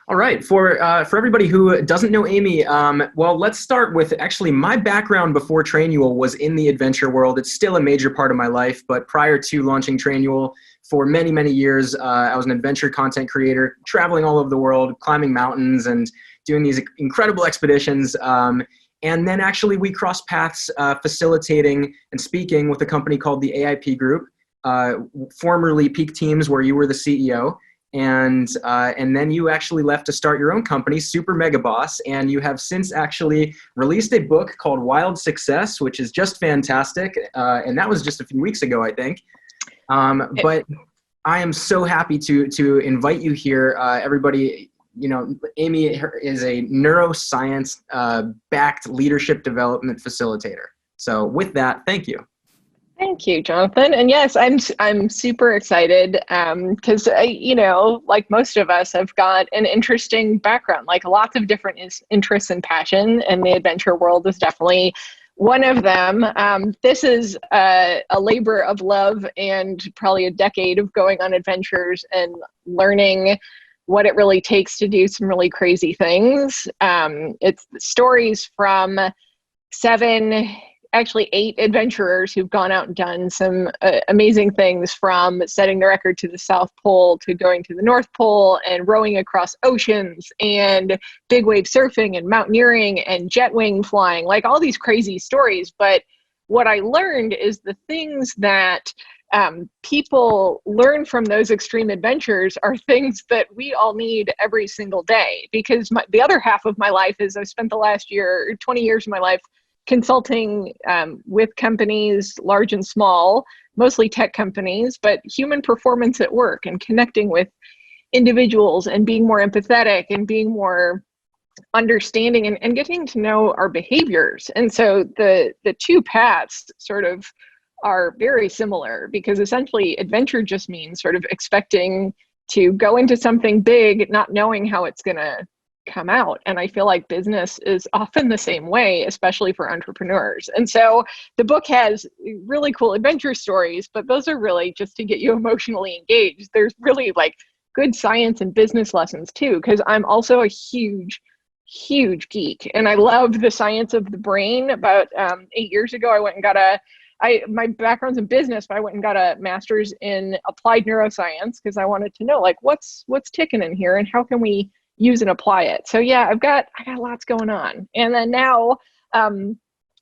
All right, for everybody who doesn't know Amy, well, let's start with actually my background before Trainual was in the adventure world. It's still a major part of my life, but prior to launching Trainual, for many, many years, I was an adventure content creator, traveling all over the world, climbing mountains and doing these incredible expeditions. And then actually we crossed paths facilitating and speaking with a company called the AIP Group, formerly Peak Teams, where you were the CEO. And then you actually left to start your own company, Super Mega Boss, and you have since actually released a book called Wild Success, which is just fantastic, and that was just a few weeks ago, I think. But I am so happy to invite you here, everybody. You know, Amy is a neuroscience backed leadership development facilitator. So with that, thank you. Thank you, Jonathan. And yes, I'm super excited because like most of us, have got an interesting background, like lots of different interests and passion, and the adventure world is definitely one of them. This is a labor of love and probably a decade of going on adventures and learning what it really takes to do some really crazy things. It's stories from actually 8 adventurers who've gone out and done some amazing things, from setting the record to the South Pole to going to the North Pole and rowing across oceans and big wave surfing and mountaineering and jet wing flying, like all these crazy stories. But what I learned is the things that people learn from those extreme adventures are things that we all need every single day. Because the other half of my life is I've spent the last 20 years of my life consulting with companies, large and small, mostly tech companies, but human performance at work and connecting with individuals and being more empathetic and being more understanding and getting to know our behaviors. And so the two paths sort of are very similar, because essentially adventure just means sort of expecting to go into something big, not knowing how it's going to come out. And I feel like business is often the same way, especially for entrepreneurs. And so the book has really cool adventure stories, but those are really just to get you emotionally engaged. There's really like good science and business lessons too, because I'm also a huge geek and I love the science of the brain. About 8 years ago, I went and got my background's in business, but I went and got a master's in applied neuroscience because I wanted to know like what's ticking in here and how can we use and apply it. So yeah, I got lots going on. And then now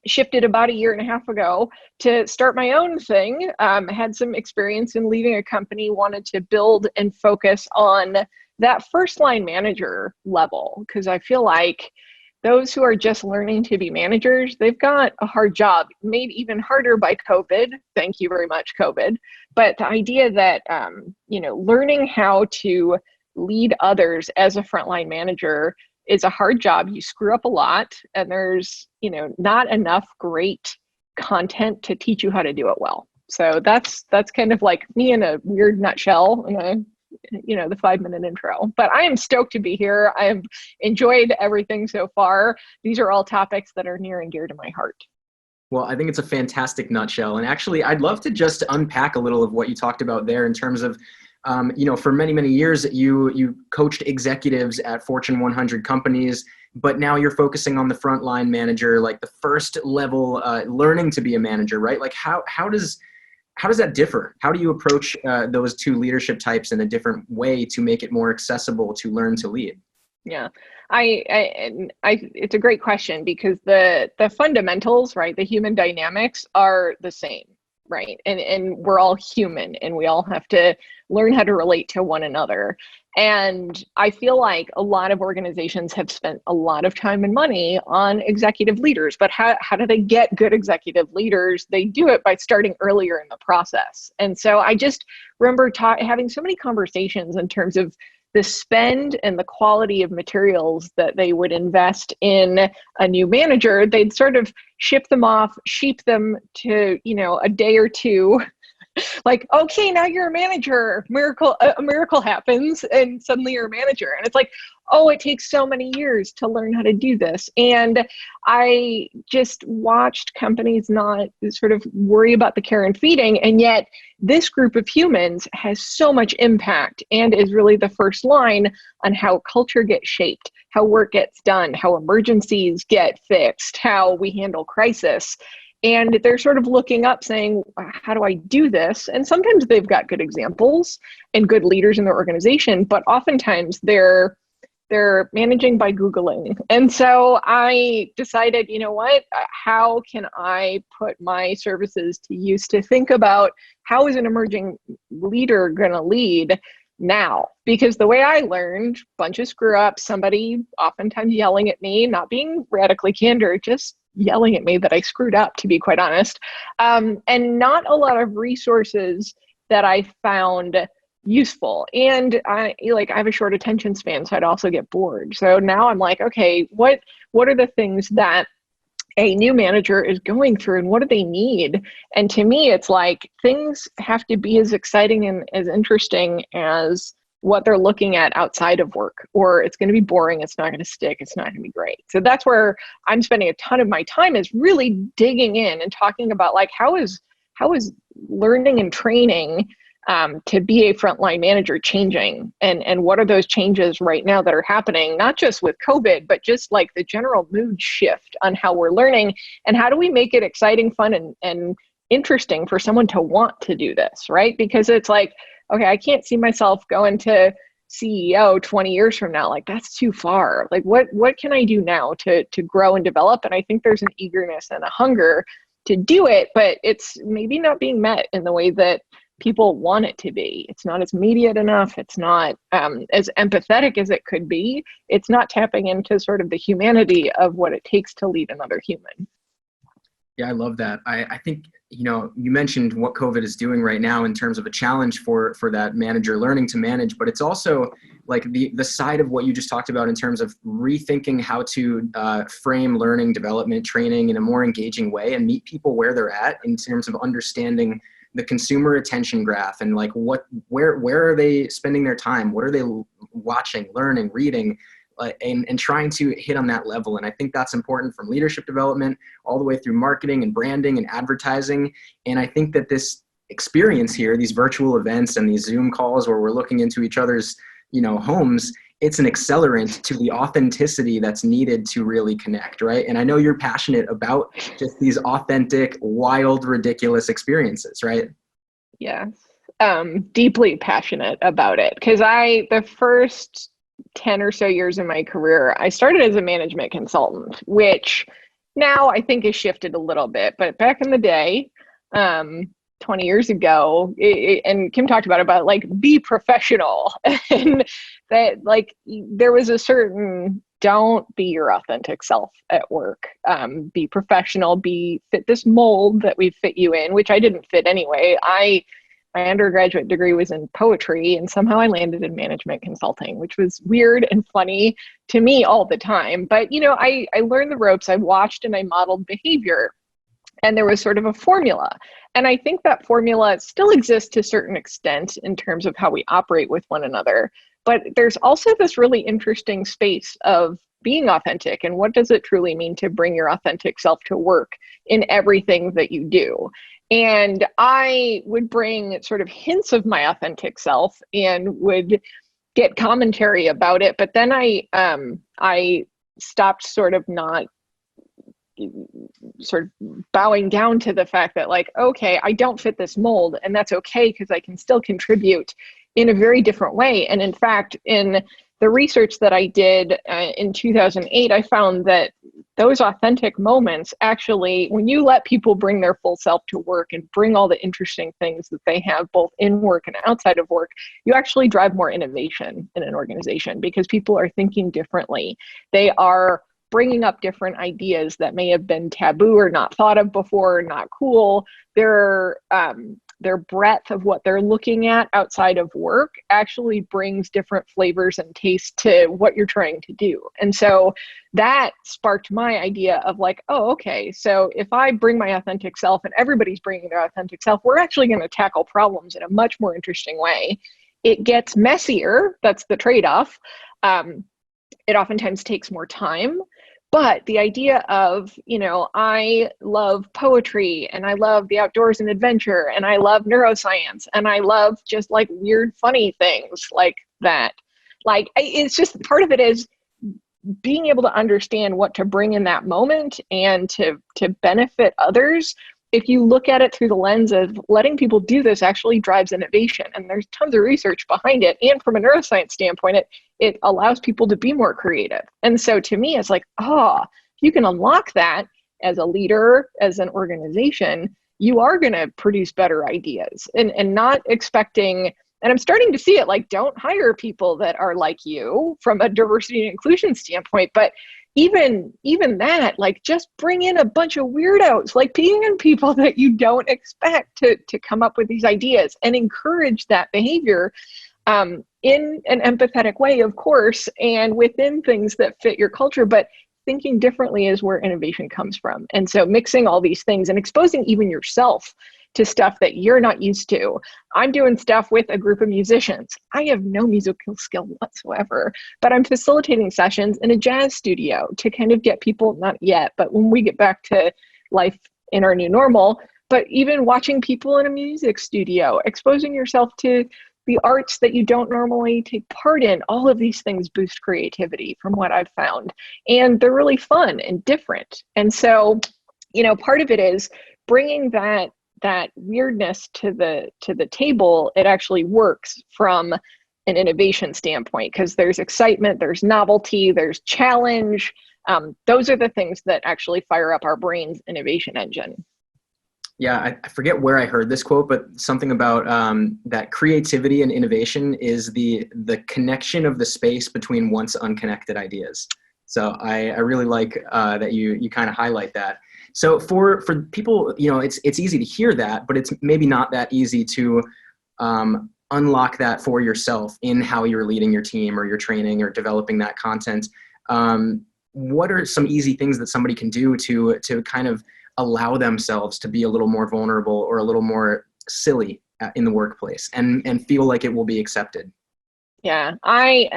shifted about 1.5 years ago to start my own thing. Had some experience in leading a company, wanted to build and focus on that first line manager level, because I feel like those who are just learning to be managers, they've got a hard job, made even harder by COVID. Thank you very much, COVID. But the idea that, learning how to lead others as a frontline manager is a hard job. You screw up a lot, and there's, not enough great content to teach you how to do it well. So that's kind of like me in a weird nutshell, the 5-minute intro. But I am stoked to be here. I have enjoyed everything so far. These are all topics that are near and dear to my heart. Well, I think it's a fantastic nutshell. And actually, I'd love to just unpack a little of what you talked about there in terms of, for many, many years, you coached executives at Fortune 100 companies, but now you're focusing on the frontline manager, like the first level, learning to be a manager, right? Like how does that differ? How do you approach those two leadership types in a different way to make it more accessible to learn to lead? Yeah, it's a great question, because the fundamentals, right, the human dynamics are the same, right? And we're all human, and we all have to learn how to relate to one another. And I feel like a lot of organizations have spent a lot of time and money on executive leaders, but how do they get good executive leaders? They do it by starting earlier in the process. And so I just remember having so many conversations in terms of the spend and the quality of materials that they would invest in a new manager. They'd sort of ship them off, sheep them to, a day or two Like, okay, now you're a manager. A miracle happens, and suddenly you're a manager. And it's like, oh, it takes so many years to learn how to do this. And I just watched companies not sort of worry about the care and feeding. And yet this group of humans has so much impact and is really the first line on how culture gets shaped, how work gets done, how emergencies get fixed, how we handle crisis. And they're sort of looking up saying, how do I do this? And sometimes they've got good examples and good leaders in their organization, but oftentimes they're managing by Googling. And so I decided, you know what, how can I put my services to use to think about how is an emerging leader going to lead now? Because the way I learned, bunch of screw ups, somebody oftentimes yelling at me, not being radically candid, just yelling at me that I screwed up, to be quite honest. And not a lot of resources that I found useful. And I have a short attention span, so I'd also get bored. So now I'm like, okay, what are the things that a new manager is going through and what do they need? And to me, it's like things have to be as exciting and as interesting as what they're looking at outside of work, or it's going to be boring. It's not going to stick. It's not going to be great. So that's where I'm spending a ton of my time, is really digging in and talking about like, how is learning and training to be a frontline manager changing, and what are those changes right now that are happening, not just with COVID, but just like the general mood shift on how we're learning, and how do we make it exciting, fun, and interesting for someone to want to do this, right? Because it's like, okay, I can't see myself going to CEO 20 years from now. Like, that's too far. Like, what can I do now to grow and develop? And I think there's an eagerness and a hunger to do it, but it's maybe not being met in the way that people want it to be. It's not as immediate enough. It's not as empathetic as it could be. It's not tapping into sort of the humanity of what it takes to lead another human. Yeah, I love that. I think, you mentioned what COVID is doing right now in terms of a challenge for that manager learning to manage, but it's also like the side of what you just talked about in terms of rethinking how to frame learning, development, training in a more engaging way and meet people where they're at in terms of understanding the consumer attention graph and like where are they spending their time? What are they watching, learning, reading? And trying to hit on that level. And I think that's important from leadership development all the way through marketing and branding and advertising. And I think that this experience here, these virtual events and these Zoom calls where we're looking into each other's, homes, it's an accelerant to the authenticity that's needed to really connect, right? And I know you're passionate about just these authentic, wild, ridiculous experiences, right? Yes, deeply passionate about it. Because the first 10 or so years in my career, I started as a management consultant, which now I think has shifted a little bit. But back in the day, 20 years ago, and Kim talked about like, be professional. And that like, there was a certain, don't be your authentic self at work. Be professional, fit this mold that we fit you in, which I didn't fit anyway. My undergraduate degree was in poetry, and somehow I landed in management consulting, which was weird and funny to me all the time. But, I learned the ropes. I watched and I modeled behavior, and there was sort of a formula. And I think that formula still exists to a certain extent in terms of how we operate with one another. But there's also this really interesting space of being authentic, and what does it truly mean to bring your authentic self to work in everything that you do. And I would bring sort of hints of my authentic self and would get commentary about it. But then I stopped sort of bowing down to the fact that like, okay, I don't fit this mold, and that's okay because I can still contribute in a very different way. And in fact, in the research that I did in 2008, I found that those authentic moments actually, when you let people bring their full self to work and bring all the interesting things that they have both in work and outside of work, you actually drive more innovation in an organization because people are thinking differently. They are bringing up different ideas that may have been taboo or not thought of before, not cool. They're their breadth of what they're looking at outside of work actually brings different flavors and tastes to what you're trying to do. And so that sparked my idea of like, oh, okay, so if I bring my authentic self and everybody's bringing their authentic self, we're actually going to tackle problems in a much more interesting way. It gets messier. That's the trade-off. It oftentimes takes more time. But the idea of, I love poetry and I love the outdoors and adventure and I love neuroscience and I love just like weird, funny things like that. Like, it's just part of it is being able to understand what to bring in that moment and to benefit others. If you look at it through the lens of letting people do this actually drives innovation, and there's tons of research behind it. And from a neuroscience standpoint, it allows people to be more creative. And so to me, it's like, if you can unlock that as a leader, as an organization, you are going to produce better ideas and not expecting, and I'm starting to see it, like, don't hire people that are like you from a diversity and inclusion standpoint, but even that, like, just bring in a bunch of weirdos, like being in people that you don't expect to come up with these ideas and encourage that behavior in an empathetic way, of course, and within things that fit your culture. But thinking differently is where innovation comes from. And so mixing all these things and exposing even yourself to stuff that you're not used to. I'm doing stuff with a group of musicians. I have no musical skill whatsoever, but I'm facilitating sessions in a jazz studio to kind of get people, not yet, but when we get back to life in our new normal, but even watching people in a music studio, exposing yourself to the arts that you don't normally take part in. All of these things boost creativity from what I've found. And they're really fun and different. And so, part of it is bringing that weirdness to the table. It actually works from an innovation standpoint because there's excitement, there's novelty, there's challenge. Those are the things that actually fire up our brain's innovation engine. Yeah, I forget where I heard this quote, but something about that creativity and innovation is the connection of the space between once unconnected ideas. So I really like that you kind of highlight that. So for people, it's easy to hear that, but it's maybe not that easy to unlock that for yourself in how you're leading your team or your training or developing that content. What are some easy things that somebody can do to kind of allow themselves to be a little more vulnerable or a little more silly in the workplace and feel like it will be accepted? Yeah, I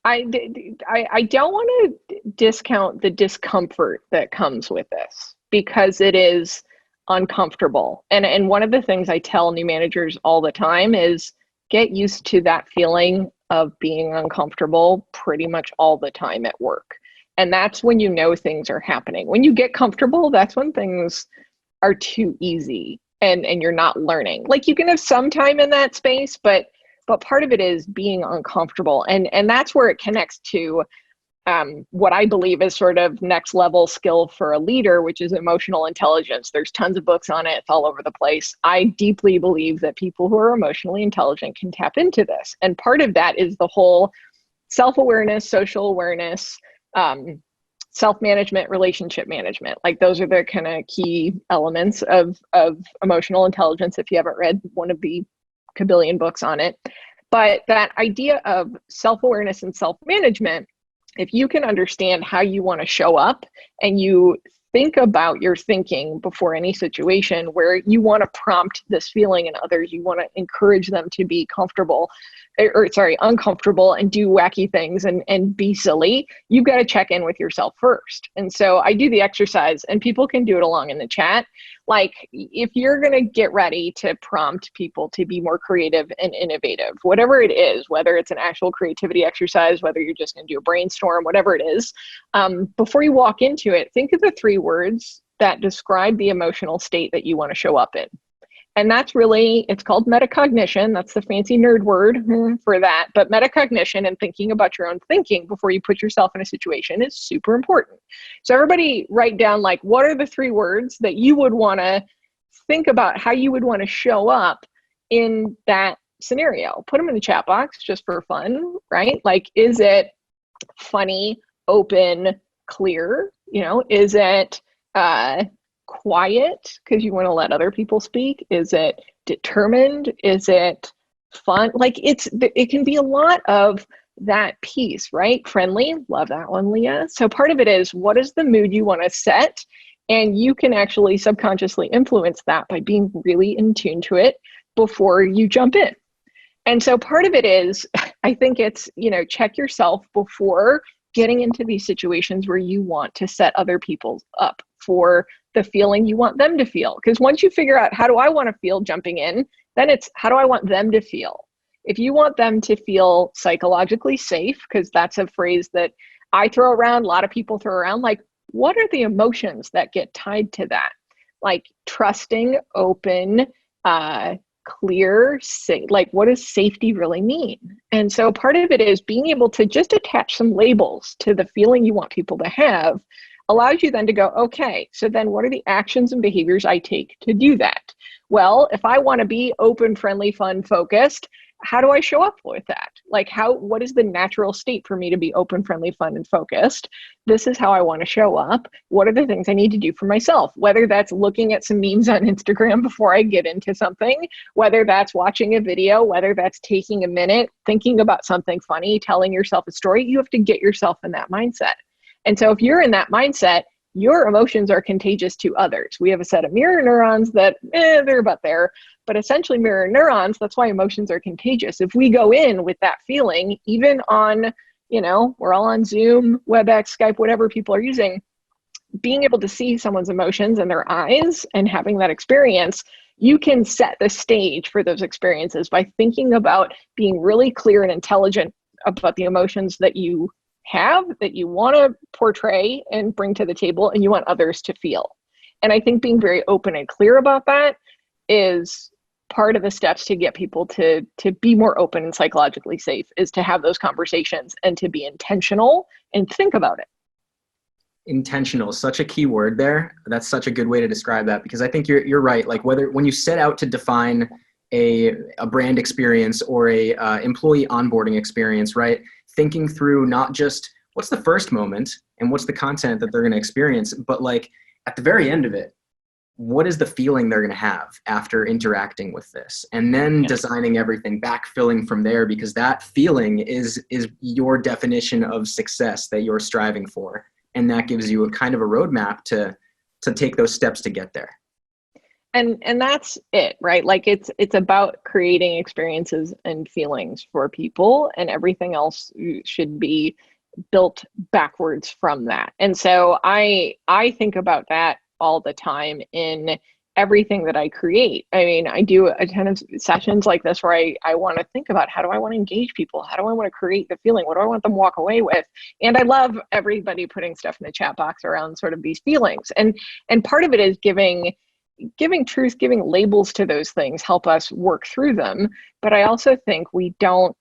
don't want to discount the discomfort that comes with this because it is uncomfortable. And one of the things I tell new managers all the time is get used to that feeling of being uncomfortable pretty much all the time at work. And that's when things are happening. When you get comfortable, that's when things are too easy and you're not learning. Like, you can have some time in that space, but part of it is being uncomfortable. And that's where it connects to what I believe is sort of next level skill for a leader, which is emotional intelligence. There's tons of books on it. It's all over the place. I deeply believe that people who are emotionally intelligent can tap into this. And part of that is the whole self-awareness, social awareness, self-management, relationship management. Like, those are the kind of key elements of emotional intelligence if you haven't read one of the kabillion books on it. But that idea of self-awareness and self-management, if you can understand how you want to show up and you think about your thinking before any situation where you want to prompt this feeling in others, you want to encourage them to be uncomfortable and do wacky things and be silly, you've got to check in with yourself first. And so I do the exercise, and people can do it along in the chat. Like, if you're going to get ready to prompt people to be more creative and innovative, whatever it is, whether it's an actual creativity exercise, whether you're just going to do a brainstorm, whatever it is, before you walk into it, think of the 3 words that describe the emotional state that you want to show up in. And that's really, it's called metacognition. That's the fancy nerd word for that. But metacognition and thinking about your own thinking before you put yourself in a situation is super important. So everybody write down, like, what are the 3 words that you would want to think about how you would want to show up in that scenario? Put them in the chat box just for fun, right? Like, is it funny, open, clear? Is it quiet because you want to let other people speak? Is it determined? Is it fun? Like it can be a lot of that piece, right? Friendly, love that one, Leah. So part of it is, what is the mood you want to set? And you can actually subconsciously influence that by being really in tune to it before you jump in. And so part of it is, I think it's, check yourself before getting into these situations where you want to set other people up for the feeling you want them to feel. Because once you figure out, how do I want to feel jumping in, then it's, how do I want them to feel? If you want them to feel psychologically safe, because that's a phrase that I throw around, a lot of people throw around, like, what are the emotions that get tied to that? Like trusting, open, clear, safe. Like, what does safety really mean? And so part of it is being able to just attach some labels to the feeling you want people to have, allows you then to go, okay, so then what are the actions and behaviors I take to do that? Well, if I want to be open, friendly, fun, focused, how do I show up with that? Like, what is the natural state for me to be open, friendly, fun, and focused? This is how I want to show up. What are the things I need to do for myself? Whether that's looking at some memes on Instagram before I get into something, whether that's watching a video, whether that's taking a minute, thinking about something funny, telling yourself a story, you have to get yourself in that mindset. And so if you're in that mindset, your emotions are contagious to others. We have a set of mirror neurons that, they're about there, but essentially mirror neurons, that's why emotions are contagious. If we go in with that feeling, even on, we're all on Zoom, WebEx, Skype, whatever people are using, being able to see someone's emotions in their eyes and having that experience, you can set the stage for those experiences by thinking about being really clear and intelligent about the emotions that you have, that you want to portray and bring to the table, and you want others to feel. And I think being very open and clear about that is part of the steps to get people to be more open and psychologically safe, is to have those conversations and to be intentional and think about it. Intentional, such a key word there. That's such a good way to describe that, because I think you're right. Like, when you set out to define a brand experience or a employee onboarding experience, right? Thinking through not just what's the first moment and what's the content that they're going to experience, but like at the very end of it, what is the feeling they're going to have after interacting with this? And then designing everything, backfilling from there, because that feeling is your definition of success that you're striving for. And that gives you a kind of a roadmap to take those steps to get there. And that's it, right? Like it's about creating experiences and feelings for people, and everything else should be built backwards from that. And so I think about that all the time in everything that I create. I mean, I do a ton of sessions like this where I want to think about, how do I want to engage people? How do I want to create the feeling? What do I want them to walk away with? And I love everybody putting stuff in the chat box around sort of these feelings. And part of it is giving truth, giving labels to those things help us work through them. But I also think we don't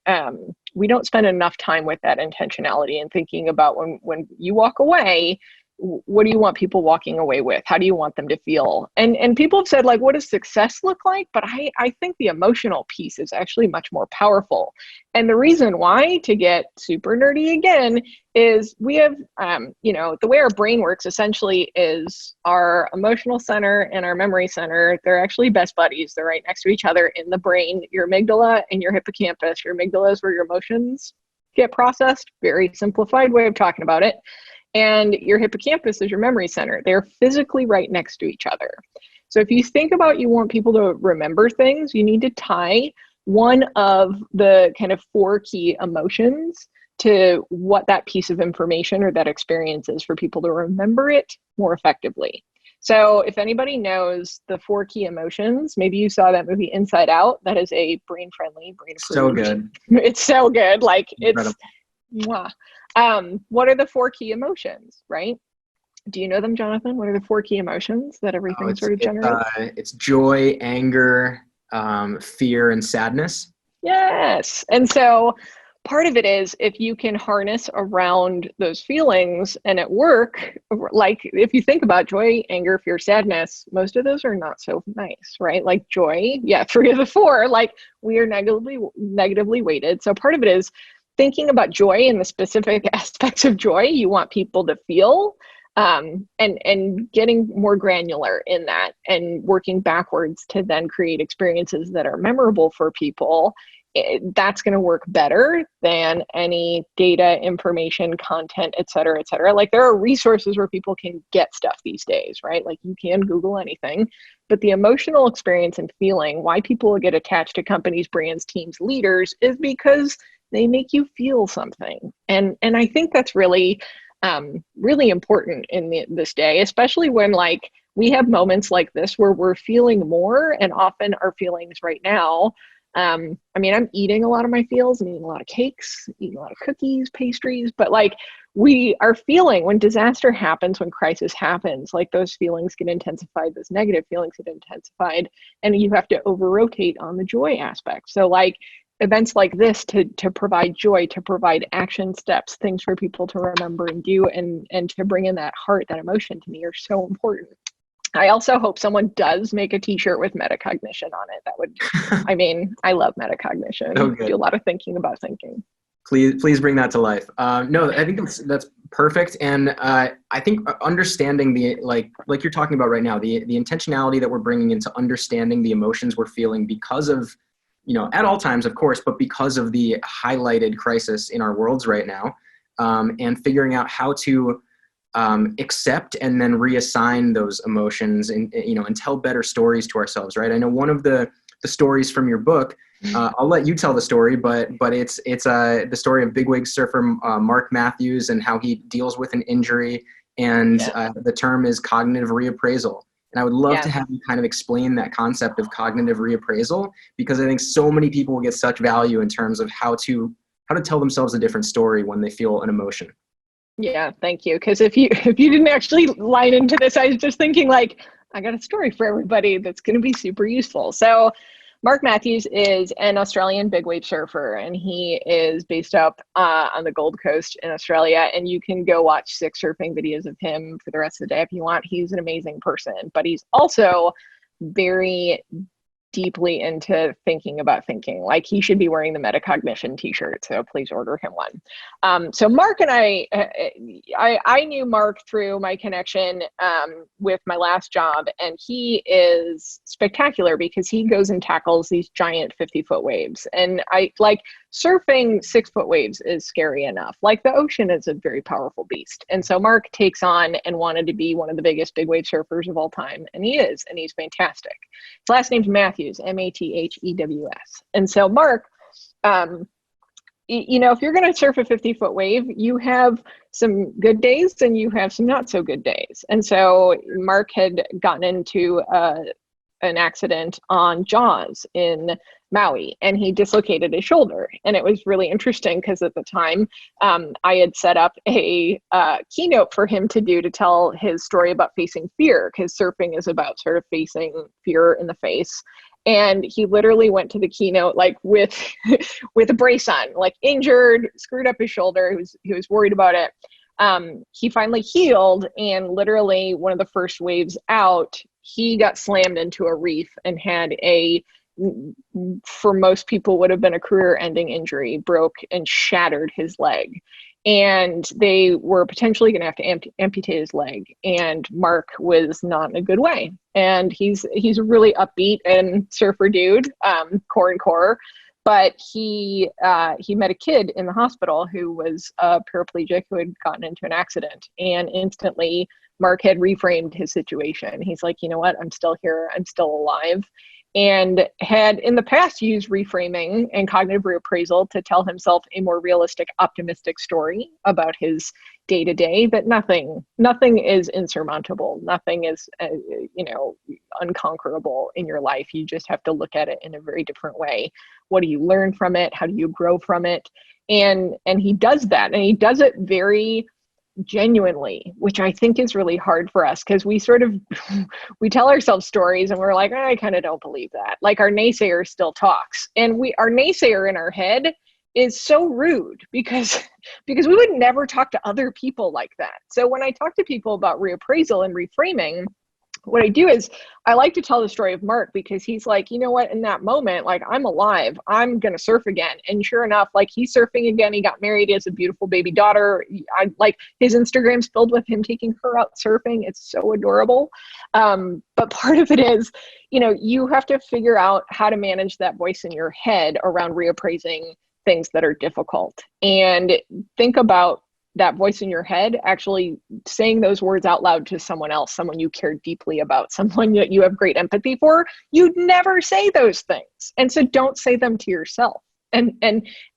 spend enough time with that intentionality and thinking about when you walk away, what do you want people walking away with? How do you want them to feel? And people have said, like, what does success look like? But I think the emotional piece is actually much more powerful. And the reason why, to get super nerdy again, is we have, the way our brain works essentially is our emotional center and our memory center, they're actually best buddies. They're right next to each other in the brain, your amygdala and your hippocampus. Your amygdala is where your emotions get processed, very simplified way of talking about it. And your hippocampus is your memory center. They're physically right next to each other. So if you think about, you want people to remember things, you need to tie one of the kind of 4 key emotions to what that piece of information or that experience is for people to remember it more effectively. So if anybody knows the 4 key emotions, maybe you saw that movie Inside Out. That is a brain-friendly, brain-approved. So good. It's so good. Like, Incredible. it's, mwah. What are the 4 key emotions, right? Do you know them, Jonathan? What are the 4 key emotions that everything sort of generates? It's joy, anger, fear, and sadness. Yes. And so part of it is, if you can harness around those feelings and at work, like if you think about joy, anger, fear, sadness, most of those are not so nice, right? Like joy, 3 of the 4, like we are negatively weighted. So part of it is thinking about joy and the specific aspects of joy you want people to feel. and getting more granular in that and working backwards to then create experiences that are memorable for people, that's going to work better than any data, information, content, et cetera, et cetera. Like, there are resources where people can get stuff these days, right? Like, you can Google anything, but the emotional experience and feeling, why people get attached to companies, brands, teams, leaders, is because they make you feel something. And I think that's really, really important in this day, especially when, like, we have moments like this where we're feeling more, and often our feelings right now, I mean, I'm eating a lot of my feels. I'm eating a lot of cakes, eating a lot of cookies, pastries, but like, we are feeling, when disaster happens, when crisis happens, like, those feelings get intensified, those negative feelings get intensified, and you have to over rotate on the joy aspect. So, like, events like this to provide joy, to provide action steps, things for people to remember and do, and to bring in that heart, that emotion, to me, are so important. I also hope someone does make a t-shirt with metacognition on it. That would, I mean, I love metacognition. Oh, good. Do a lot of thinking about thinking. Please bring that to life. No, I think that's perfect. And I think understanding the, like you're talking about right now, the intentionality that we're bringing into understanding the emotions we're feeling because of, at all times, of course, but because of the highlighted crisis in our worlds right now, and figuring out how to accept and then reassign those emotions and tell better stories to ourselves, right? I know one of the stories from your book, I'll let you tell the story, but it's the story of bigwig surfer Mark Matthews and how he deals with an injury, and the term is cognitive reappraisal. And I would love to have you kind of explain that concept of cognitive reappraisal, because I think so many people will get such value in terms of how to tell themselves a different story when they feel an emotion. Yeah, thank you. Because if you didn't actually line into this, I was just thinking, like, I got a story for everybody that's going to be super useful. So Mark Matthews is an Australian big wave surfer, and he is based up on the Gold Coast in Australia. And you can go watch 6 surfing videos of him for the rest of the day if you want. He's an amazing person, but he's also very deeply into thinking about thinking. Like, he should be wearing the metacognition t-shirt, so please order him one. So Mark and I knew Mark through my connection with my last job, and he is spectacular because he goes and tackles these giant 50-foot waves. And I like, surfing 6-foot waves is scary enough. Like, the ocean is a very powerful beast. And so Mark takes on and wanted to be one of the biggest big wave surfers of all time. And he is, and he's fantastic. His last name's Matthews, Mathews. And so Mark, if you're going to surf a 50-foot wave, you have some good days and you have some not so good days. And so Mark had gotten into an accident on Jaws in Maui, and he dislocated his shoulder. And it was really interesting because at the time I had set up a keynote for him to do to tell his story about facing fear, because surfing is about sort of facing fear in the face. And he literally went to the keynote like with with a brace on, like injured, screwed up his shoulder. He was worried about it. He finally healed, and literally one of the first waves out, he got slammed into a reef and had for most people would have been a career-ending injury, broke and shattered his leg. And they were potentially going to have to amputate his leg. And Mark was not in a good way. And he's a really upbeat and surfer dude, core. But he met a kid in the hospital who was a paraplegic who had gotten into an accident. And instantly, Mark had reframed his situation. He's like, you know what? I'm still here. I'm still alive. And had in the past used reframing and cognitive reappraisal to tell himself a more realistic, optimistic story about his day-to-day, but nothing is insurmountable. Nothing is, unconquerable in your life. You just have to look at it in a very different way. What do you learn from it? How do you grow from it? And he does that, and he does it very genuinely, which I think is really hard for us, because we we tell ourselves stories and we're like, I kind of don't believe that. Like, our naysayer still talks, and our naysayer in our head is so rude because we would never talk to other people like that. So when I talk to people about reappraisal and reframing, what I do is I like to tell the story of Mark, because he's like, you know what, in that moment, like, I'm alive, I'm going to surf again. And sure enough, like, he's surfing again. He got married. He has a beautiful baby daughter. I like his Instagram's filled with him taking her out surfing. It's so adorable. But part of it is, you have to figure out how to manage that voice in your head around reappraising things that are difficult, and think about that voice in your head actually saying those words out loud to someone else, someone you care deeply about, someone that you have great empathy for. You'd never say those things. And so don't say them to yourself. And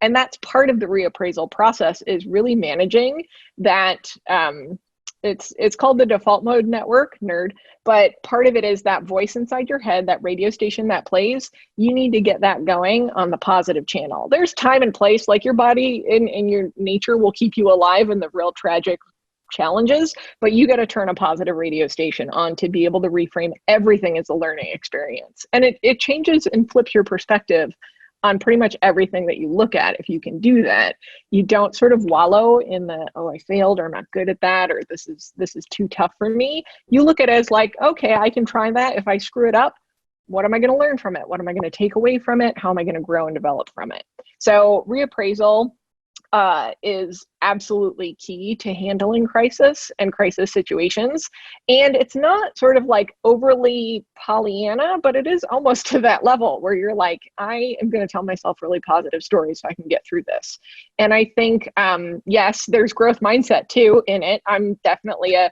that's part of the reappraisal process, is really managing that. It's called the default mode network, nerd, but part of it is that voice inside your head, that radio station that plays. You need to get that going on the positive channel. There's time and place, like your body and your nature will keep you alive in the real tragic challenges, but you got to turn a positive radio station on to be able to reframe everything as a learning experience. And it changes and flips your perspective on pretty much everything that you look at. If you can do that, you don't sort of wallow in the, oh, I failed, or I'm not good at that, or this is too tough for me. You look at it as like, okay, I can try that. If I screw it up, what am I going to learn from it? What am I going to take away from it? How am I going to grow and develop from it? So reappraisal is absolutely key to handling crisis and crisis situations. And it's not sort of like overly Pollyanna, but it is almost to that level where you're like, I am going to tell myself really positive stories so I can get through this. And I think, yes, there's growth mindset too in it. I'm definitely a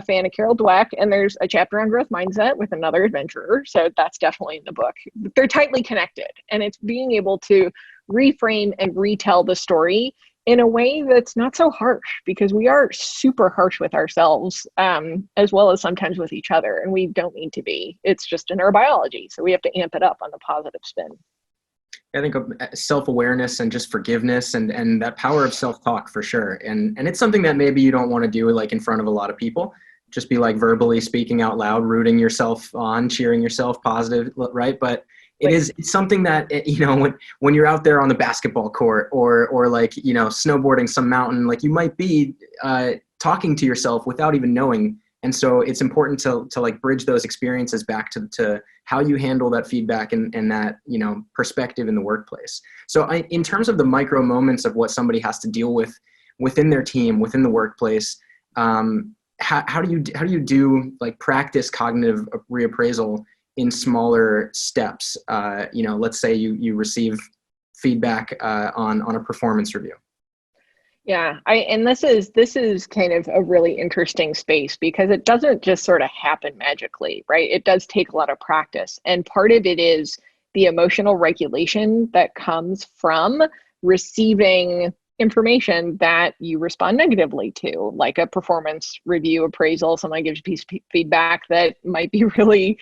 fan of Carol Dweck, and there's a chapter on growth mindset with another adventurer. So that's definitely in the book. They're tightly connected, and it's being able to reframe and retell the story in a way that's not so harsh, because we are super harsh with ourselves, as well as sometimes with each other, and we don't need to be. It's just in our biology. So we have to amp it up on the positive spin. I think of self-awareness and just forgiveness and that power of self-talk for sure. And it's something that maybe you don't want to do like in front of a lot of people. Just be like verbally speaking out loud, rooting yourself on, cheering yourself positive, right? But it's something that, when you're out there on the basketball court or like, snowboarding some mountain, like you might be talking to yourself without even knowing. And so it's important to like bridge those experiences back to how you handle that feedback and that, perspective in the workplace. So in terms of the micro moments of what somebody has to deal with within their team, within the workplace, how do you do like practice cognitive reappraisal in smaller steps? Let's say you receive feedback on a performance review. Yeah, and this is kind of a really interesting space, because it doesn't just sort of happen magically, right? It does take a lot of practice. And part of it is the emotional regulation that comes from receiving information that you respond negatively to, like a performance review appraisal. Somebody gives you a piece of feedback that might be really,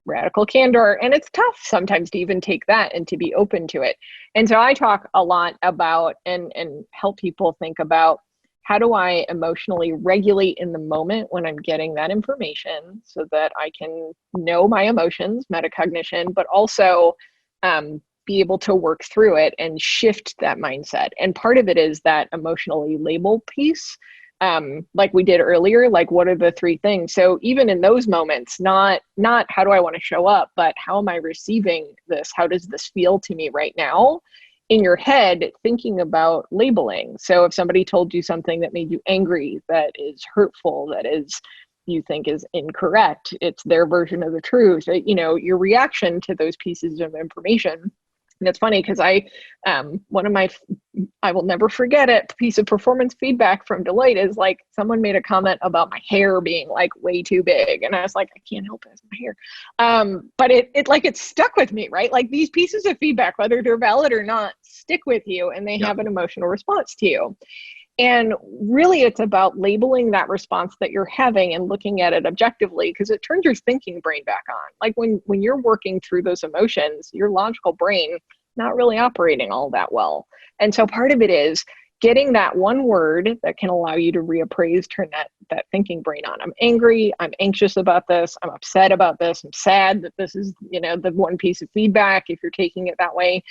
radical candor. And it's tough sometimes to even take that and to be open to it. And so I talk a lot about and help people think about, how do I emotionally regulate in the moment when I'm getting that information so that I can know my emotions, metacognition, but also be able to work through it and shift that mindset. And part of it is that emotionally label piece. Like we did earlier, like what are the three things? So even in those moments, not how do I want to show up, but how am I receiving this? How does this feel to me right now? In your head, thinking about labeling. So if somebody told you something that made you angry, that is hurtful, that is you think is incorrect, it's their version of the truth, your reaction to those pieces of information. And it's funny because I will never forget it, piece of performance feedback from Deloitte is like, someone made a comment about my hair being like way too big. And I was like, I can't help it, it's my hair. But it stuck with me, right? Like these pieces of feedback, whether they're valid or not, stick with you and they have an emotional response to you. And really, it's about labeling that response that you're having and looking at it objectively, because it turns your thinking brain back on. Like when you're working through those emotions, your logical brain not really operating all that well. And so part of it is getting that one word that can allow you to reappraise, turn that thinking brain on. I'm angry, I'm anxious about this, I'm upset about this, I'm sad that this is, the one piece of feedback, if you're taking it that way.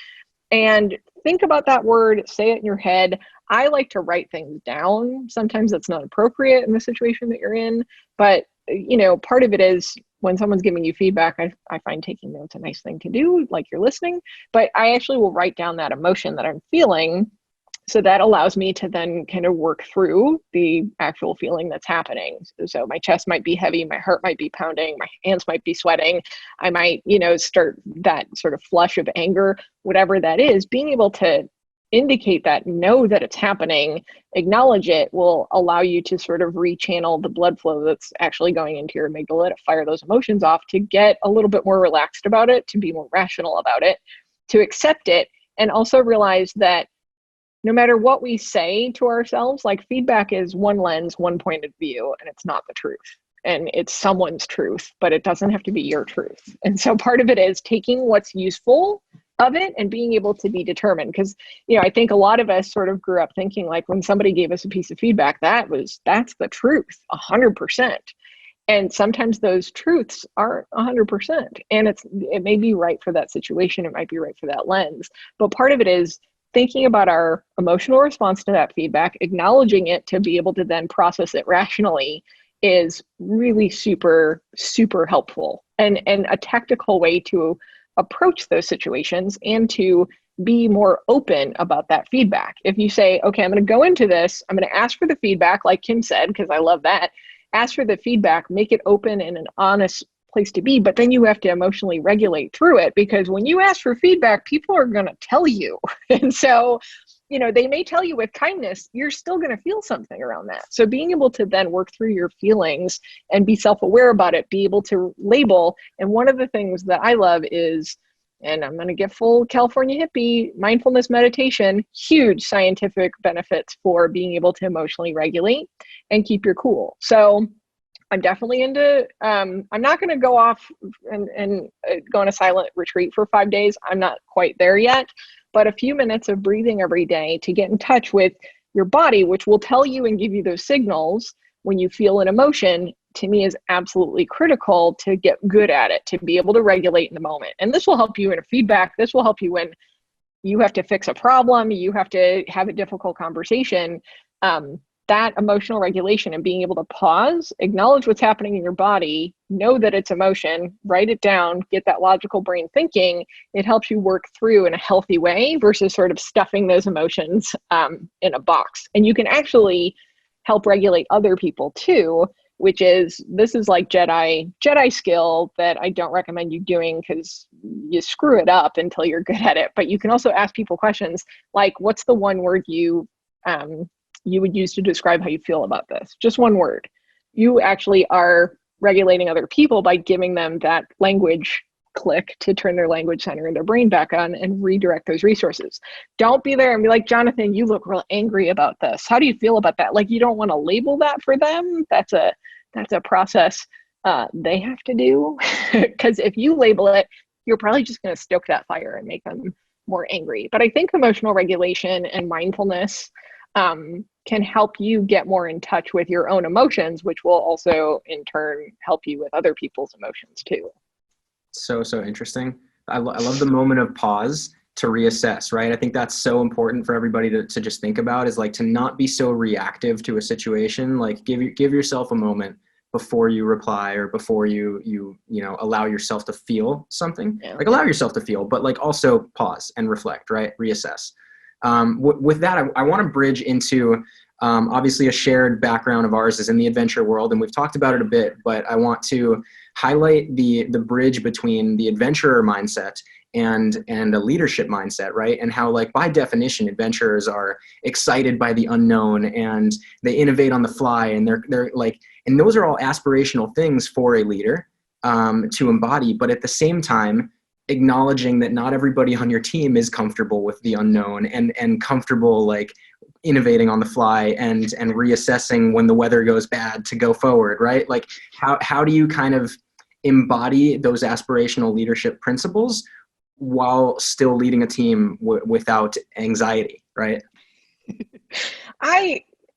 And think about that word, say it in your head. I like to write things down. Sometimes that's not appropriate in the situation that you're in, but part of it is when someone's giving you feedback, I find taking notes a nice thing to do, like you're listening, but I actually will write down that emotion that I'm feeling. So that allows me to then kind of work through the actual feeling that's happening. So my chest might be heavy, my heart might be pounding, my hands might be sweating. I might, start that sort of flush of anger, whatever that is. Being able to indicate that, know that it's happening, acknowledge it, will allow you to sort of rechannel the blood flow that's actually going into your amygdala to fire those emotions off, to get a little bit more relaxed about it, to be more rational about it, to accept it, and also realize that no matter what we say to ourselves, like feedback is one lens, one point of view, and it's not the truth. And it's someone's truth, but it doesn't have to be your truth. And so part of it is taking what's useful of it and being able to be determined. Because, I think a lot of us sort of grew up thinking like when somebody gave us a piece of feedback, that's the truth, 100%. And sometimes those truths aren't 100%. And it may be right for that situation. It might be right for that lens. But part of it is thinking about our emotional response to that feedback, acknowledging it to be able to then process it rationally is really super, super helpful, and a tactical way to approach those situations and to be more open about that feedback. If you say, okay, I'm going to go into this, I'm going to ask for the feedback, like Kim said, because I love that, ask for the feedback, make it open and an honest place to be, but then you have to emotionally regulate through it, because when you ask for feedback, people are going to tell you. And so, they may tell you with kindness, you're still going to feel something around that. So being able to then work through your feelings and be self-aware about it, be able to label. And one of the things that I love is, and I'm going to get full California hippie, mindfulness meditation, huge scientific benefits for being able to emotionally regulate and keep your cool. So I'm definitely into, I'm not going to go off and go on a silent retreat for 5 days. I'm not quite there yet, but a few minutes of breathing every day to get in touch with your body, which will tell you and give you those signals when you feel an emotion, to me is absolutely critical to get good at it, to be able to regulate in the moment. And this will help you in a feedback. This will help you when you have to fix a problem, you have to have a difficult conversation. That emotional regulation and being able to pause, acknowledge what's happening in your body, know that it's emotion, write it down, get that logical brain thinking, it helps you work through in a healthy way versus sort of stuffing those emotions in a box. And you can actually help regulate other people too, this is like Jedi skill that I don't recommend you doing because you screw it up until you're good at it. But you can also ask people questions like, what's the one word you would use to describe how you feel about this? Just one word. You actually are regulating other people by giving them that language click to turn their language center in their brain back on and redirect those resources. Don't be there and be like, Jonathan, you look real angry about this. How do you feel about that? Like, you don't want to label that for them. That's a process they have to do. Because if you label it, you're probably just going to stoke that fire and make them more angry. But I think emotional regulation and mindfulness can help you get more in touch with your own emotions, which will also in turn help you with other people's emotions too. So interesting. I love the moment of pause to reassess, right? I think that's so important for everybody to just think about, is like to not be so reactive to a situation. Like give yourself a moment before you reply or before you allow yourself to feel something. Yeah. Like allow yourself to feel, but like also pause and reflect, right? Reassess. With that, I want to bridge into obviously a shared background of ours is in the adventure world, and we've talked about it a bit, but I want to highlight the bridge between the adventurer mindset and a leadership mindset, right? And how, like, by definition, adventurers are excited by the unknown and they innovate on the fly, and they're like, and those are all aspirational things for a leader to embody, but at the same time, acknowledging that not everybody on your team is comfortable with the unknown and comfortable like innovating on the fly and reassessing when the weather goes bad to go forward, right? Like how do you kind of embody those aspirational leadership principles while still leading a team without anxiety, right?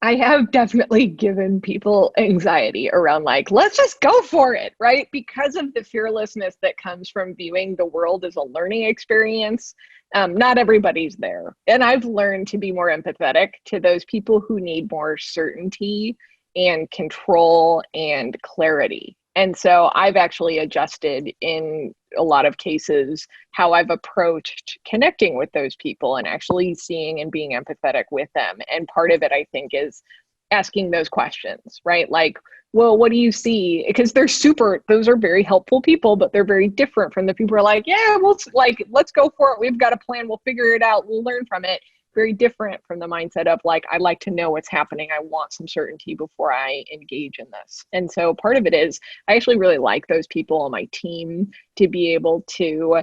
I have definitely given people anxiety around like, let's just go for it, right? Because of the fearlessness that comes from viewing the world as a learning experience. Not everybody's there. And I've learned to be more empathetic to those people who need more certainty and control and clarity. And so I've actually adjusted in a lot of cases how I've approached connecting with those people and actually seeing and being empathetic with them. And part of it, I think, is asking those questions, right? Like, well, what do you see? Because those are very helpful people, but they're very different from the people who are like, yeah, let's go for it. We've got a plan. We'll figure it out. We'll learn from it. Very different from the mindset of like, I'd like to know what's happening. I want some certainty before I engage in this. And so part of it is I actually really like those people on my team to be able to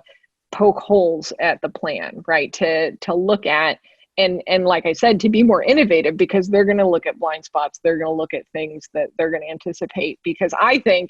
poke holes at the plan, right? To look at and like I said, to be more innovative, because they're going to look at blind spots. They're going to look at things that they're going to anticipate, because I think,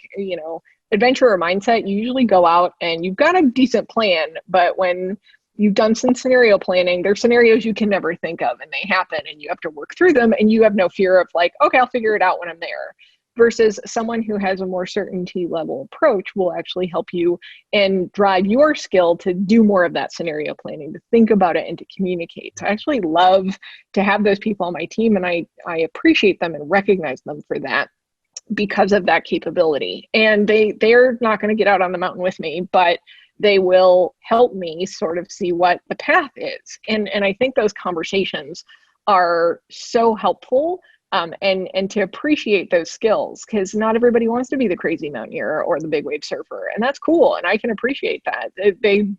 adventurer mindset, you usually go out and you've got a decent plan, but when you've done some scenario planning, there's scenarios you can never think of and they happen and you have to work through them, and you have no fear of like, okay, I'll figure it out when I'm there. Versus someone who has a more certainty level approach will actually help you and drive your skill to do more of that scenario planning, to think about it and to communicate. So I actually love to have those people on my team, and I appreciate them and recognize them for that because of that capability. And they're not going to get out on the mountain with me, but they will help me sort of see what the path is. And I think those conversations are so helpful. And to appreciate those skills, because not everybody wants to be the crazy mountaineer or the big wave surfer, and that's cool, and I can appreciate that.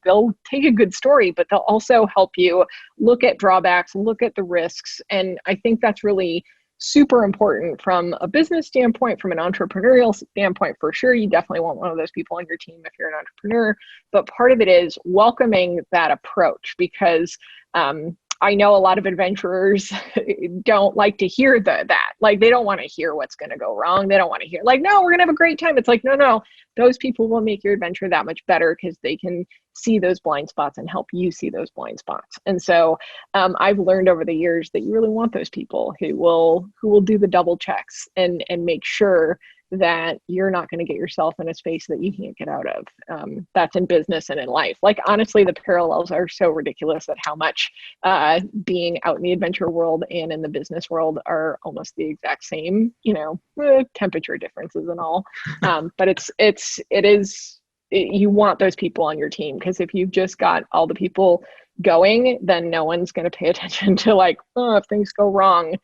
They'll take a good story, but they'll also help you look at drawbacks, look at the risks, and I think that's really super important from a business standpoint, from an entrepreneurial standpoint. For sure, you definitely want one of those people on your team if you're an entrepreneur, but part of it is welcoming that approach, because I know a lot of adventurers don't like to hear that. Like, they don't want to hear what's going to go wrong. They don't want to hear like, no, we're going to have a great time. It's like, no, those people will make your adventure that much better because they can see those blind spots and help you see those blind spots. And so I've learned over the years that you really want those people who will do the double checks and make sure that you're not going to get yourself in a space that you can't get out of. That's in business and in life. Like, honestly, the parallels are so ridiculous at how much being out in the adventure world and in the business world are almost the exact same, temperature differences and all. But you want those people on your team, because if you've just got all the people going, then no one's going to pay attention to like, oh, if things go wrong.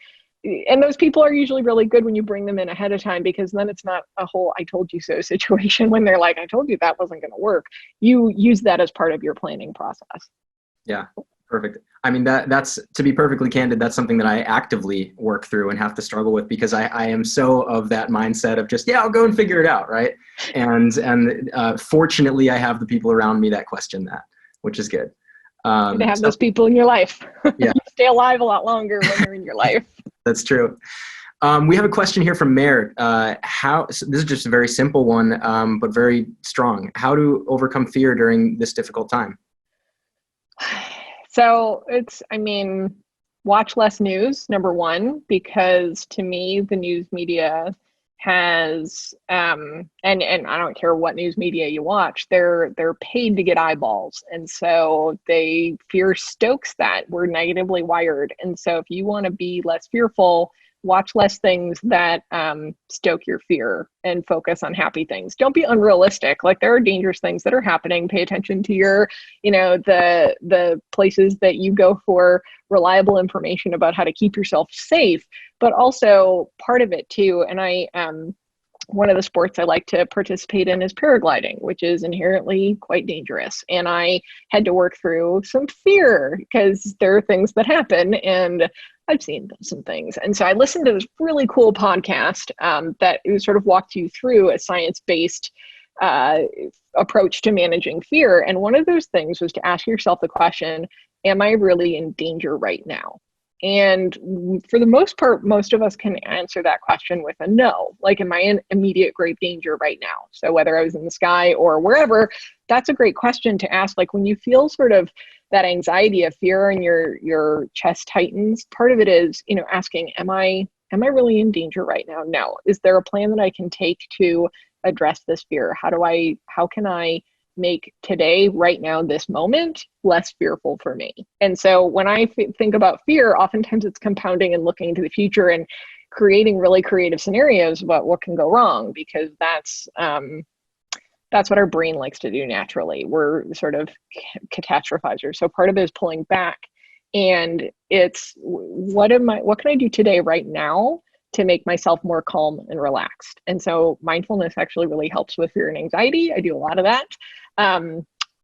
And those people are usually really good when you bring them in ahead of time, because then it's not a whole I told you so situation when they're like, I told you that wasn't going to work. You use that as part of your planning process. Yeah, perfect. I mean, that's, to be perfectly candid, that's something that I actively work through and have to struggle with, because I am so of that mindset of just, I'll go and figure it out, right? And fortunately, I have the people around me that question that, which is good. To have those people in your life. Yeah. You stay alive a lot longer when they're in your life. That's true. We have a question here from Mayor. So this is just a very simple one, but very strong. How to overcome fear during this difficult time? So watch less news, number one, because to me, the news media has, and I don't care what news media you watch, they're paid to get eyeballs. And so fear stokes that. We're negatively wired. And so if you want to be less fearful, watch less things that stoke your fear and focus on happy things. Don't be unrealistic. Like, there are dangerous things that are happening. Pay attention to your, the places that you go for reliable information about how to keep yourself safe. But also part of it too, and one of the sports I like to participate in is paragliding, which is inherently quite dangerous. And I had to work through some fear because there are things that happen, and I've seen some things. And so I listened to this really cool podcast that sort of walked you through a science-based approach to managing fear. And one of those things was to ask yourself the question, am I really in danger right now? And for the most part, most of us can answer that question with a no. Like, am I in immediate grave danger right now? So whether I was in the sky or wherever, that's a great question to ask. Like, when you feel sort of that anxiety of fear and your chest tightens, part of it is, asking, am I really in danger right now? No. Is there a plan that I can take to address this fear? How can I make today, right now, this moment, less fearful for me? And so when I think about fear, oftentimes it's compounding and looking into the future. And creating really creative scenarios about what can go wrong, because that's what our brain likes to do naturally. We're sort of catastrophizers. So part of it is pulling back, and it's what can I do today right now to make myself more calm and relaxed. And so mindfulness actually really helps with fear and anxiety. I do a lot of that.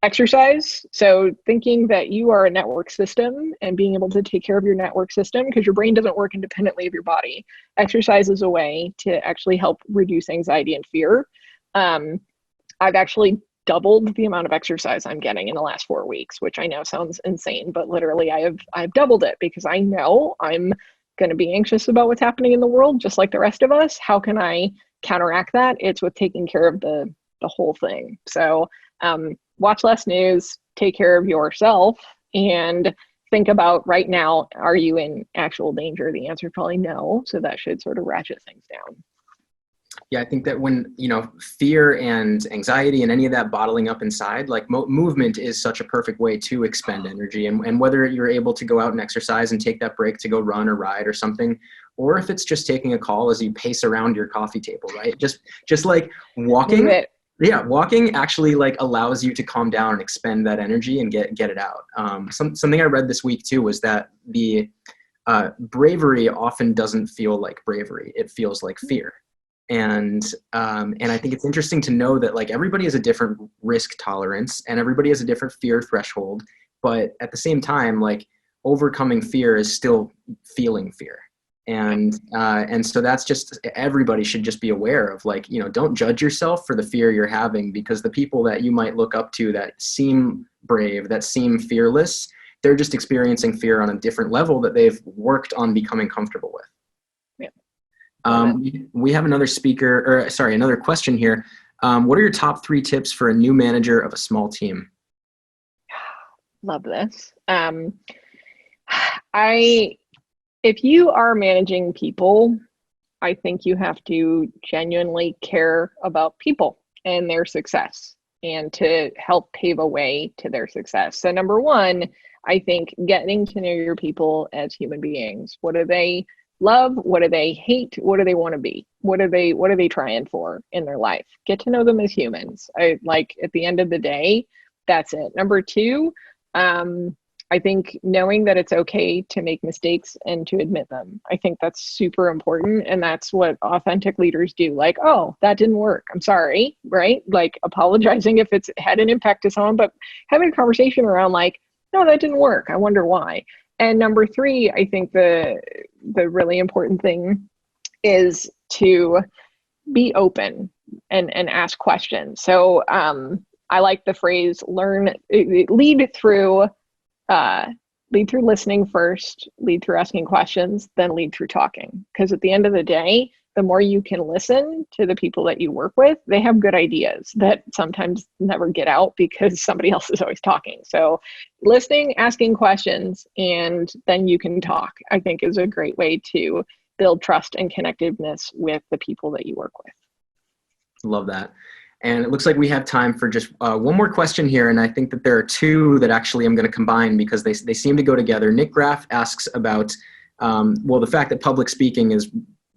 Exercise. So thinking that you are a network system and being able to take care of your network system, because your brain doesn't work independently of your body. Exercise is a way to actually help reduce anxiety and fear. I've actually doubled the amount of exercise I'm getting in the last 4 weeks, which I know sounds insane, but literally I've doubled it, because I know I'm going to be anxious about what's happening in the world, just like the rest of us. How can I counteract that? It's with taking care of the whole thing. So watch less news, take care of yourself, and think about right now, are you in actual danger? The answer is probably no. So that should sort of ratchet things down. Yeah, I think that when, fear and anxiety and any of that bottling up inside, like movement is such a perfect way to expend energy. And whether you're able to go out and exercise and take that break to go run or ride or something, or if it's just taking a call as you pace around your coffee table, right? Just like walking. Yeah, walking actually like allows you to calm down and expend that energy and get it out. Something I read this week too was that the bravery often doesn't feel like bravery; it feels like fear. And I think it's interesting to know that like everybody has a different risk tolerance and everybody has a different fear threshold, but at the same time, like overcoming fear is still feeling fear. And so that's just, everybody should just be aware of like, don't judge yourself for the fear you're having, because the people that you might look up to that seem brave, that seem fearless, they're just experiencing fear on a different level that they've worked on becoming comfortable with. We have another another question here. What are your top 3 tips for a new manager of a small team? Love this. If you are managing people, I think you have to genuinely care about people and their success, and to help pave a way to their success. So number 1, I think getting to know your people as human beings. What do they love? What do they hate? What do they want to be? What are they trying for in their life? Get to know them as humans. At the end of the day, that's it. Number 2, I think knowing that it's okay to make mistakes and to admit them. I think that's super important. And that's what authentic leaders do. Like, oh, that didn't work. I'm sorry, right? Like apologizing if it's had an impact to someone, but having a conversation around like, no, that didn't work. I wonder why. And number 3, I think the really important thing is to be open and ask questions. So I like the phrase lead through listening first, lead through asking questions, then lead through talking. Because at the end of the day, the more you can listen to the people that you work with, they have good ideas that sometimes never get out because somebody else is always talking. So listening, asking questions, and then you can talk, I think is a great way to build trust and connectiveness with the people that you work with. Love that. And it looks like we have time for just one more question here. And I think that there are 2 that actually I'm going to combine because they seem to go together. Nick Graff asks about, the fact that public speaking is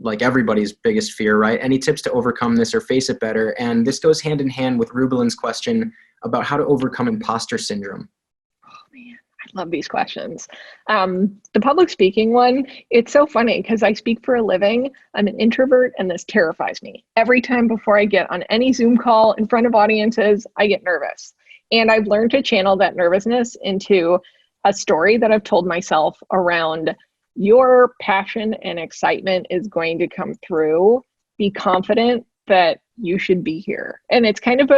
like everybody's biggest fear, right? Any tips to overcome this or face it better? And this goes hand in hand with Rubelin's question about how to overcome imposter syndrome. Oh man, I love these questions. The public speaking one, it's so funny because I speak for a living. I'm an introvert and this terrifies me. Every time before I get on any Zoom call in front of audiences, I get nervous. And I've learned to channel that nervousness into a story that I've told myself around your passion and excitement is going to come through. Be confident that you should be here. And it's kind of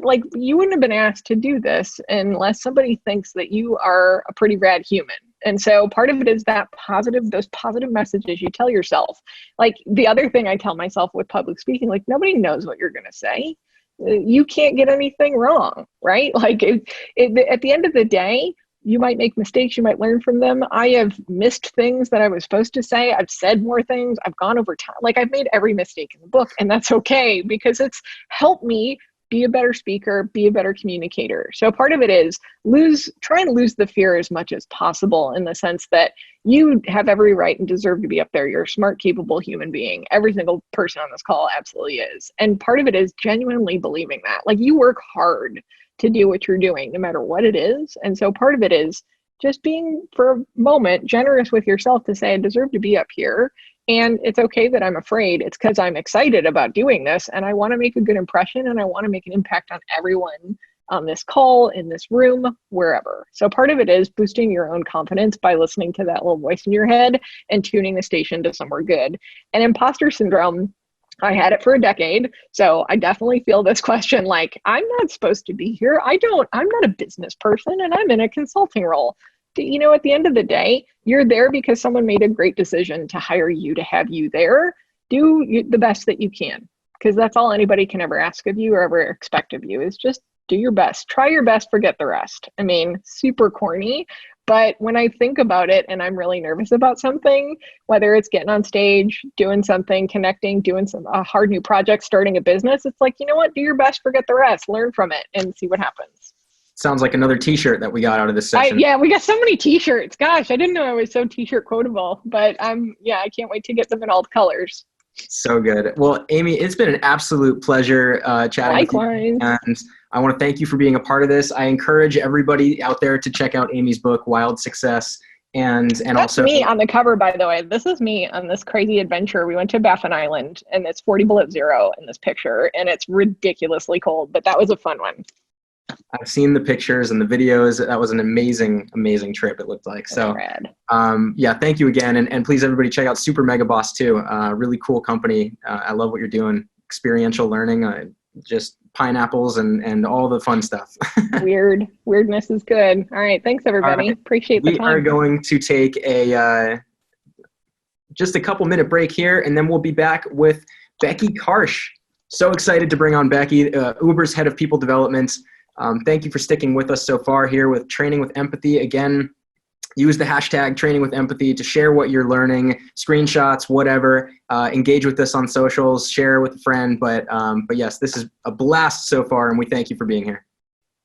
like you wouldn't have been asked to do this unless somebody thinks that you are a pretty rad human. And so part of it is those positive messages you tell yourself. Like the other thing I tell myself with public speaking, like nobody knows what you're going to say. You can't get anything wrong, right? Like at the end of the day, you might make mistakes, you might learn from them. I have missed things that I was supposed to say. I've said more things. I've gone over time. Like I've made every mistake in the book, and that's okay because it's helped me be a better speaker, be a better communicator. So part of it is try and lose the fear as much as possible, in the sense that you have every right and deserve to be up there. You're a smart, capable human being. Every single person on this call absolutely is. And part of it is genuinely believing that. Like, you work hard to do what you're doing, no matter what it is. And so part of it is just being, for a moment, generous with yourself to say, I deserve to be up here. And it's okay that I'm afraid. It's because I'm excited about doing this, and I want to make a good impression, and I want to make an impact on everyone on this call, in this room, wherever. So part of it is boosting your own confidence by listening to that little voice in your head and tuning the station to somewhere good. And imposter syndrome, I had it for a decade. So I definitely feel this question like, I'm not supposed to be here. I'm not a business person, and I'm in a consulting role. You know, at the end of the day, you're there because someone made a great decision to hire you, to have you there. Do the best that you can, because that's all anybody can ever ask of you or ever expect of you, is just do your best. Try your best, forget the rest. I mean, super corny, but when I think about it and I'm really nervous about something, whether it's getting on stage, doing something, connecting, doing a hard new project, starting a business, it's like, you know what, do your best, forget the rest, learn from it and see what happens. Sounds like another t-shirt that we got out of this session. Yeah, we got so many t-shirts. Gosh, I didn't know I was so t-shirt quotable, but I can't wait to get them in all the colors. So good. Well, Amy, it's been an absolute pleasure chatting Likewise. with you. And I want to thank you for being a part of this. I encourage everybody out there to check out Amy's book, Wild Success. And That's also me on the cover, by the way. This is me on this crazy adventure. We went to Baffin Island, and it's 40 below zero in this picture, and it's ridiculously cold, but that was a fun one. I've seen the pictures and the videos. That was an amazing, amazing trip, it looked like. So, thank you again. And please, everybody, check out Super Mega Boss too. Really cool company. I love what you're doing. Experiential learning, just pineapples and all the fun stuff. Weirdness is good. All right. Thanks, everybody. Appreciate the time. We are going to take just a couple minute break here, and then we'll be back with Becky Karsh. So excited to bring on Becky, Uber's head of people development. Thank you for sticking with us so far here with Training with Empathy. Again, use the hashtag Training with Empathy to share what you're learning, screenshots, whatever. Engage with us on socials, share with a friend. But yes, this is a blast so far, and we thank you for being here.